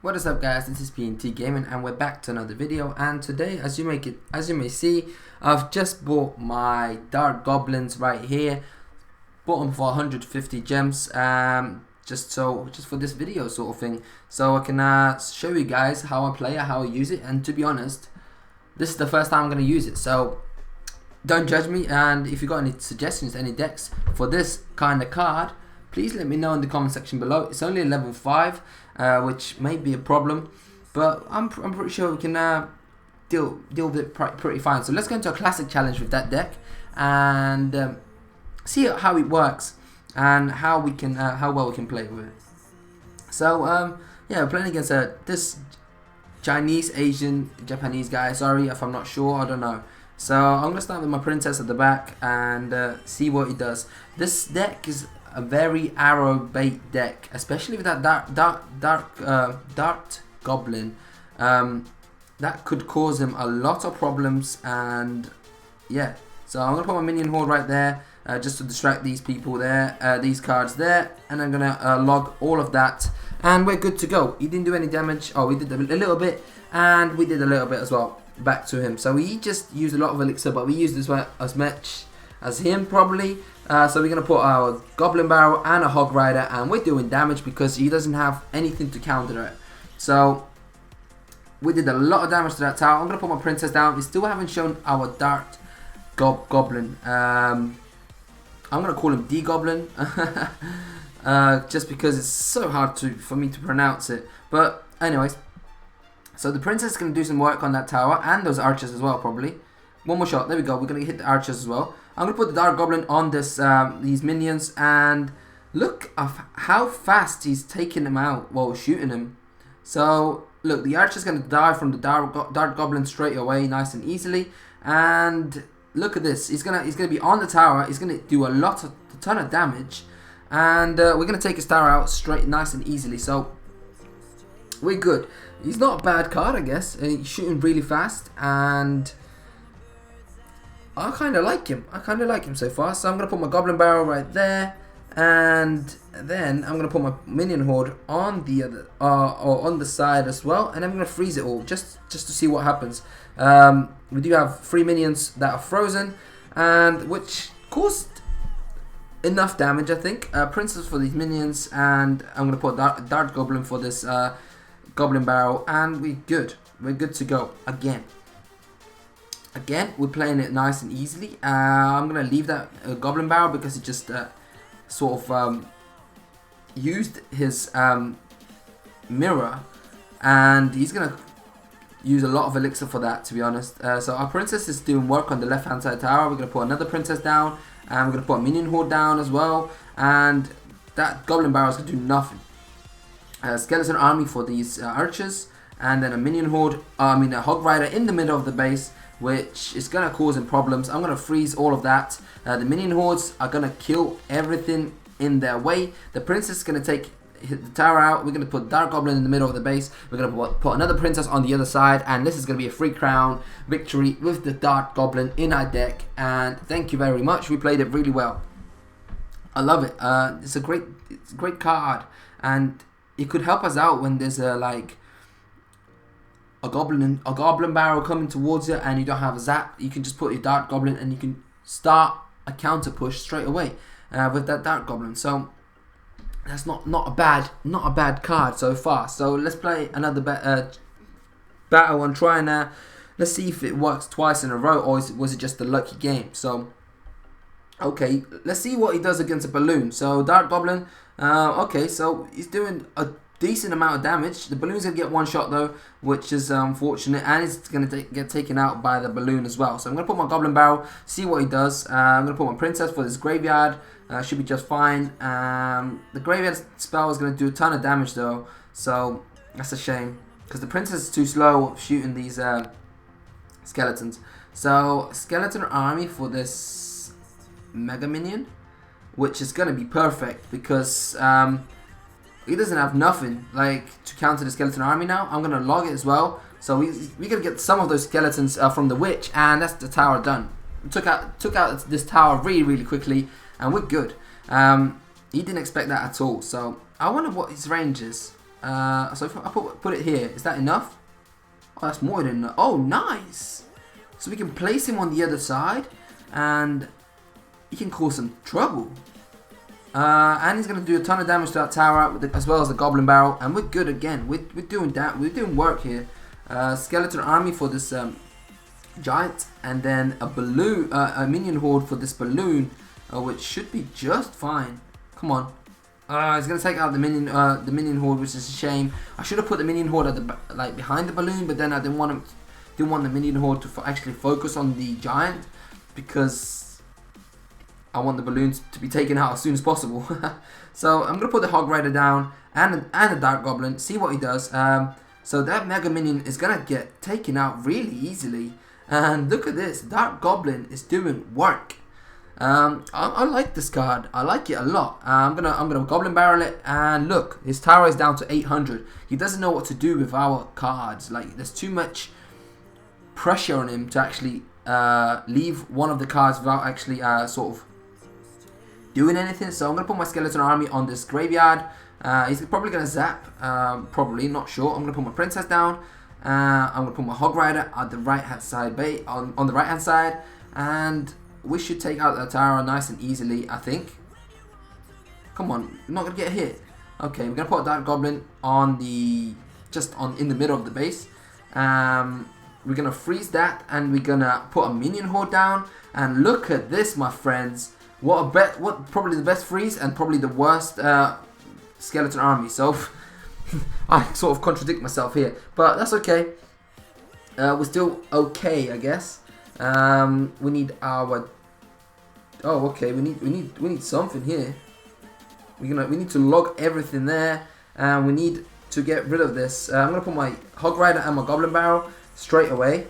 What is up, guys? This is PNT Gaming and we're back to another video, and today as you may see, I've just bought my Dart Goblins right here. Bought them for 150 gems, just for this video sort of thing, so I can show you guys how I play it, how I use it. And to be honest, this is the first time I'm going to use it, so don't judge me. And if you got any suggestions, any decks for this kind of card, please let me know in the comment section below. It's only a level 5, which may be a problem, but I'm pretty sure we can deal with it pretty fine. So let's go into a classic challenge with that deck and see how it works and how well we can play with it. So yeah, we're playing against this Chinese, Asian, Japanese guy. Sorry if I'm not sure, I don't know. So I'm gonna start with my princess at the back and see what he does. This deck is a very arrow bait deck, especially with that Dart Goblin. That could cause him a lot of problems, and yeah. So I'm gonna put my minion horde right there, just to distract these people there, these cards there, and I'm gonna log all of that, and we're good to go. He didn't do any damage. Oh, we did a little bit, and we did a little bit as well back to him. So he just used a lot of elixir, but we used as much as him probably. So we're going to put our Goblin Barrel and a Hog Rider, and we're doing damage because he doesn't have anything to counter it. So we did a lot of damage to that tower. I'm going to put my princess down. We still haven't shown our Dart Goblin. I'm going to call him D Goblin just because it's so hard for me to pronounce it. But anyways, so the princess is going to do some work on that tower and those archers as well probably. One more shot. There we go. We're going to hit the archers as well. I'm going to put the Dart Goblin on these minions, and look of how fast he's taking them out while shooting him. So look, the archer's going to die from the Dart Goblin straight away, nice and easily. And look at this. He's gonna be on the tower. He's going to do a ton of damage, and we're going to take his tower out straight, nice and easily. So we're good. He's not a bad card, I guess. He's shooting really fast, and I kind of like him. So far. So I'm going to put my Goblin Barrel right there, and then I'm going to put my Minion Horde on the other, or on the side as well, and I'm going to freeze it all just to see what happens. We do have 3 minions that are frozen, and which caused enough damage, I think. Princess for these minions, and I'm going to put Dart Goblin for this Goblin Barrel, and we're good. We're good to go again. We're playing it nice and easily. I'm going to leave that Goblin Barrel because he just sort of used his mirror, and he's going to use a lot of elixir for that, to be honest. So our princess is doing work on the left hand side tower. We're going to put another princess down, and we're going to put a minion horde down as well, and that Goblin Barrel is going to do nothing. Skeleton army for these archers, and then a minion horde, a Hog Rider in the middle of the base, which is going to cause him problems. I'm going to freeze all of that. The minion hordes are going to kill everything in their way. The princess is going to hit the tower out. We're going to put Dart Goblin in the middle of the base. We're going to put another princess on the other side, and this is going to be a free crown victory with the Dart Goblin in our deck. And thank you very much. We played it really well. I love it. It's a great card, and it could help us out when there's a goblin barrel coming towards you and you don't have a zap. You can just put your Dart Goblin and you can start a counter push straight away with that Dart Goblin. So that's not a bad card so far. So let's play another battle and try and let's see if it works twice in a row, or was it just a lucky game. So okay, let's see what he does against a balloon. So Dart Goblin, okay, so he's doing a decent amount of damage. The balloon's going to get one shot though, which is unfortunate, and it's going to get taken out by the balloon as well. So I'm going to put my Goblin Barrel, see what he does. I'm going to put my princess for this graveyard. Should be just fine. The graveyard spell is going to do a ton of damage though, so that's a shame because the princess is too slow shooting these skeletons. So skeleton army for this mega minion, which is going to be perfect because he doesn't have nothing to counter the skeleton army now. I'm going to log it as well. So we're going to get some of those skeletons from the witch, and that's the tower done. Took out this tower really quickly, and we're good. He didn't expect that at all. So I wonder what his range is. So if I put it here, is that enough? Oh, that's more than enough. Oh, nice. So we can place him on the other side, and he can cause some trouble. And he's going to do a ton of damage to that tower, with as well as the goblin barrel, and we're good again. We're doing that. We're doing work here. Skeleton army for this giant, and then a balloon, a minion horde for this balloon, which should be just fine. Come on. He's gonna take out the minion horde, which is a shame. I should have put the minion horde at the behind the balloon, but then I didn't want the minion horde to actually focus on the giant, because I want the balloons to be taken out as soon as possible. So I'm gonna put the hog rider down and the Dart Goblin, see what he does. So that mega minion is gonna get taken out really easily. And look at this, Dart Goblin is doing work. I like this card. I like it a lot. I'm gonna goblin barrel it, and look, his tower is down to 800. He doesn't know what to do with our cards. Like, there's too much pressure on him to actually leave one of the cards without actually sort of doing anything. So I'm gonna put my skeleton army on this graveyard. He's probably gonna zap. Probably, not sure. I'm gonna put my princess down. I'm gonna put my hog rider at the right hand side, on the right hand side, and we should take out the tower nice and easily, I think. Come on, we're not gonna get hit. Okay, we're gonna put that goblin on in the middle of the base. We're gonna freeze that, and we're gonna put a minion horde down. And look at this, my friends. What probably the best freeze and probably the worst skeleton army. So I sort of contradict myself here, but that's okay. We're still okay, I guess. We need our. Oh, okay. We need something here. We need to log everything there, and we need to get rid of this. I'm gonna put my hog rider and my goblin barrel straight away,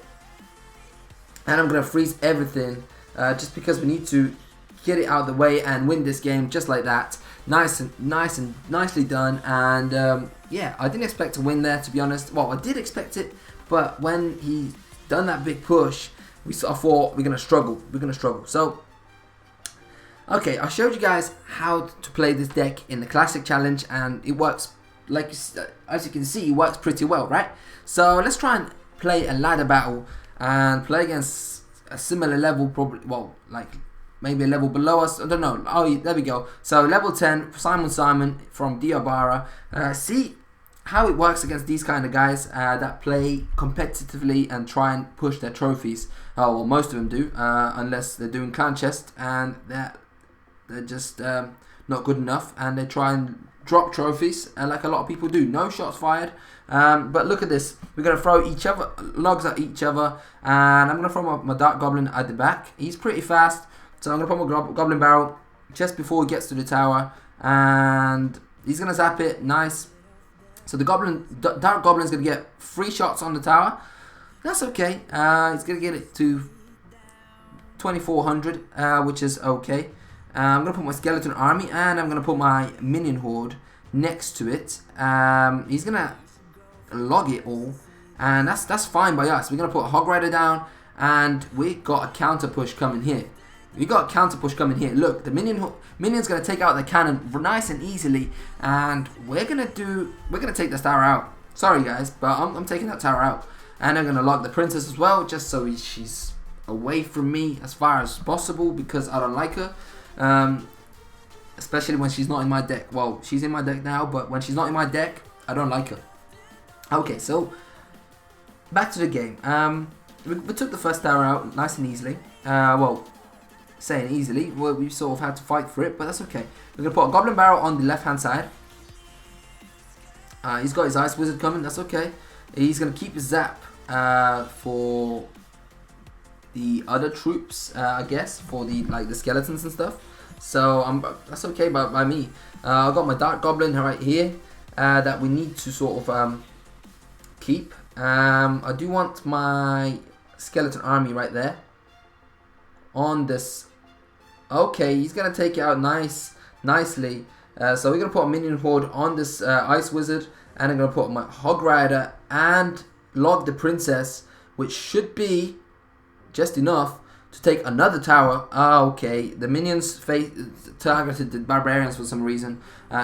and I'm gonna freeze everything, just because we need to get it out of the way and win this game just like that. Nicely done. And yeah, I didn't expect to win there, to be honest. Well, I did expect it, but when he done that big push, I thought we're gonna struggle. So, okay, I showed you guys how to play this deck in the classic challenge, and it works. Like, as you can see, it works pretty well, right? So let's try and play a ladder battle and play against a similar level, probably. Well, like maybe a level below us. I don't know. Oh, there we go. So level 10, Simon from Diabara. See how it works against these kind of guys that play competitively and try and push their trophies. Oh, well, most of them do, unless they're doing clan chest and they're just not good enough, and they try and drop trophies, like a lot of people do. No shots fired. But look at this. We're gonna throw logs at each other, and I'm gonna throw my Dart Goblin at the back. He's pretty fast, so I'm gonna put my goblin barrel just before he gets to the tower, and he's gonna zap it. Nice. So the Dart Goblin is gonna get 3 shots on the tower. That's okay. He's gonna get it to 2400, which is okay. I'm gonna put my skeleton army, and I'm gonna put my minion horde next to it. He's gonna log it all, and that's fine by us. We're gonna put a hog rider down, and we got a counter push coming here. Look, the minion's gonna take out the cannon nice and easily, and we're gonna take this tower out. Sorry guys, but I'm taking that tower out, and I'm gonna log the princess as well, just so she's away from me as far as possible, because I don't like her. Especially when she's not in my deck. Well, she's in my deck now, but when she's not in my deck, I don't like her. Okay, so back to the game. We took the first tower out nice and easily. Well, saying easily, well, we sort of had to fight for it, but that's okay. We're gonna put a goblin barrel on the left hand side. He's got his ice wizard coming. That's okay. He's gonna keep his zap for the other troops, I guess, for the skeletons and stuff. So that's okay by me. I got my Dart Goblin right here that we need to sort of keep. I do want my skeleton army right there on this. Okay, he's gonna take it out nicely. So we're gonna put a minion horde on this ice wizard, and I'm gonna put my hog rider and log the princess, which should be just enough to take another tower. Okay, the minions targeted the barbarians for some reason,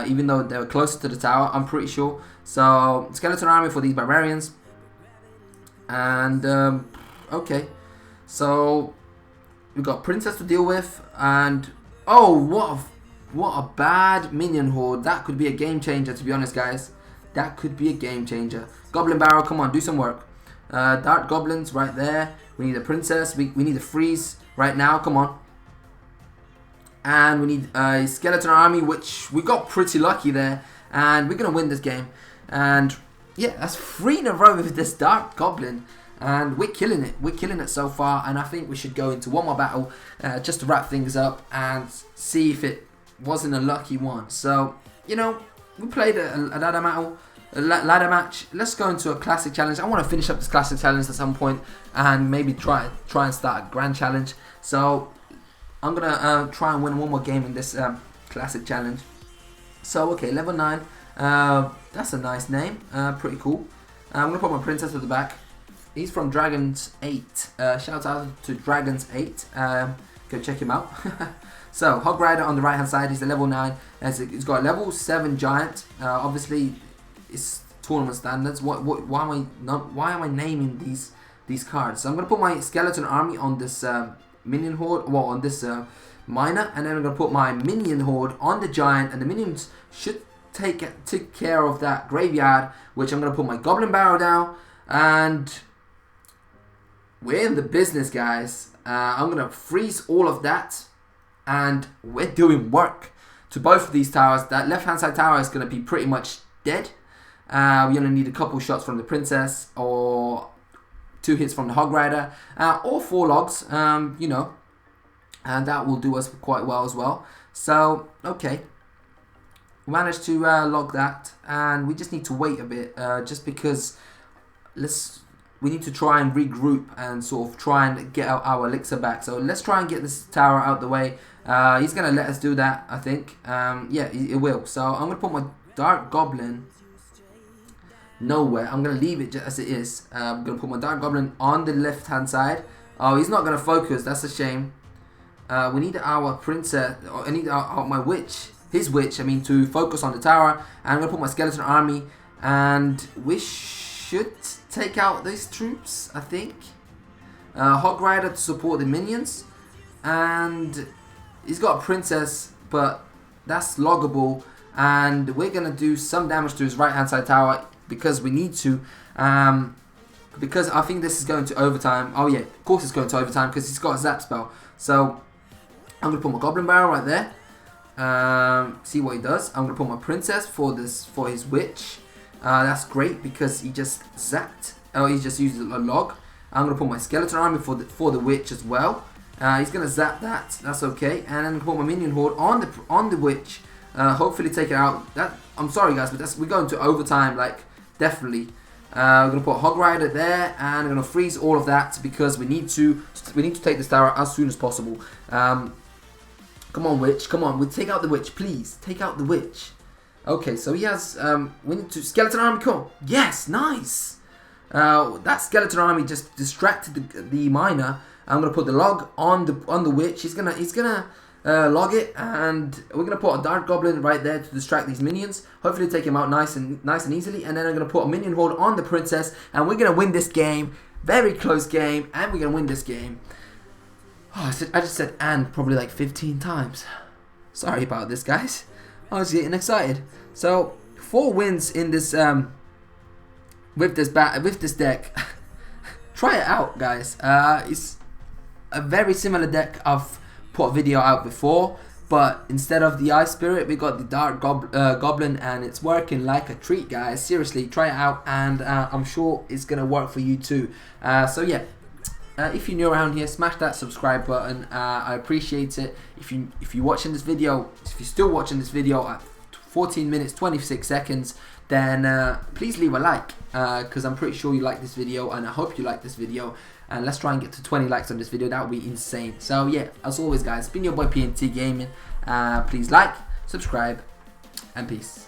even though they were closer to the tower, I'm pretty sure. So, skeleton army for these barbarians. And, okay. So, we've got princess to deal with. And, oh, what a bad minion horde. That could be a game changer, to be honest, guys. That could be a game changer. Goblin barrel, come on, do some work. Dart goblins right there. We need a princess. We need a freeze right now. Come on. And we need a skeleton army, which we got pretty lucky there. And we're going to win this game. And yeah, that's 3 in a row with this Dart Goblin. And we're killing it. We're killing it so far. And I think we should go into one more battle just to wrap things up and see if it wasn't a lucky one. So, you know, we played a ladder match. Let's go into a classic challenge. I want to finish up this classic challenge at some point and maybe try and start a grand challenge. So I'm gonna try and win one more game in this classic challenge. So okay, level 9. That's a nice name. Pretty cool. I'm gonna put my princess at the back. He's from Dragons 8. Shout out to Dragons 8. Go check him out. So Hog Rider on the right hand side. He's a level 9. He's got a level 7 giant. Obviously, it's tournament standards. Why am I naming these cards? So I'm gonna put my skeleton army on this minion horde. Well, on this miner, and then I'm gonna put my minion horde on the giant, and the minions should take care of that graveyard. Which I'm gonna put my goblin barrel down, and we're in the business, guys. I'm gonna freeze all of that, and we're doing work to both of these towers. That left hand side tower is gonna be pretty much dead. We're going to need a couple shots from the princess, or 2 hits from the Hog Rider, or 4 logs, you know, and that will do us quite well as well. So, okay, we managed to log that, and we just need to wait a bit, just because we need to try and regroup and sort of try and get our elixir back. So let's try and get this tower out the way. He's going to let us do that, I think. Yeah, it will. So I'm going to put my Dart Goblin nowhere. I'm going to leave it just as it is. I'm going to put my Dart Goblin on the left hand side. Oh, he's not going to focus. That's a shame. We need our princess. I need my witch. His witch, I mean, to focus on the tower. And I'm going to put my skeleton army. And we should take out these troops, I think. Hog Rider to support the minions. And he's got a princess, but that's loggable. And we're going to do some damage to his right hand side tower, because we need to, because I think this is going to overtime. Oh yeah, of course it's going to overtime, because he's got a zap spell. So I'm going to put my goblin barrel right there, see what he does. I'm going to put my princess for his witch. That's great, because he just zapped. Oh, he just used a log. I'm going to put my skeleton army for the witch as well. He's going to zap that. That's okay. And then put my minion horde on the witch. Hopefully take it out. I'm sorry guys, but we're going to overtime, like, definitely. We're gonna put a Hog Rider there, and I'm gonna freeze all of that, because we need to take this tower as soon as possible. Come on, witch, come on, we take out the witch, please. Take out the witch. Okay, so he has. We need to skeleton army. Come on. Yes, nice. That skeleton army just distracted the miner. I'm gonna put the log on the witch. He's gonna log it, and we're gonna put a Dart Goblin right there to distract these minions. Hopefully take him out nice and easily. And then I'm gonna put a minion horde on the princess, and we're gonna win this game. Very close game, and we're gonna win this game. Oh, I just said "and" probably like 15 times. Sorry about this, guys. I was getting excited. So 4 wins in this with this deck. Try it out, guys. It's a very similar deck I've put a video out before, but instead of the Ice Spirit, we got the Dart Goblin, and it's working like a treat, guys. Seriously, try it out, and I'm sure it's gonna work for you too. So yeah, if you're new around here, smash that subscribe button. I appreciate it. If you're watching this video, if you're still watching this video at 14 minutes 26 seconds, then please leave a like, because I'm pretty sure you like this video, and I hope you like this video. And let's try and get to 20 likes on this video. That would be insane. So yeah, as always guys, it's been your boy PNT Gaming. Please like, subscribe, and peace.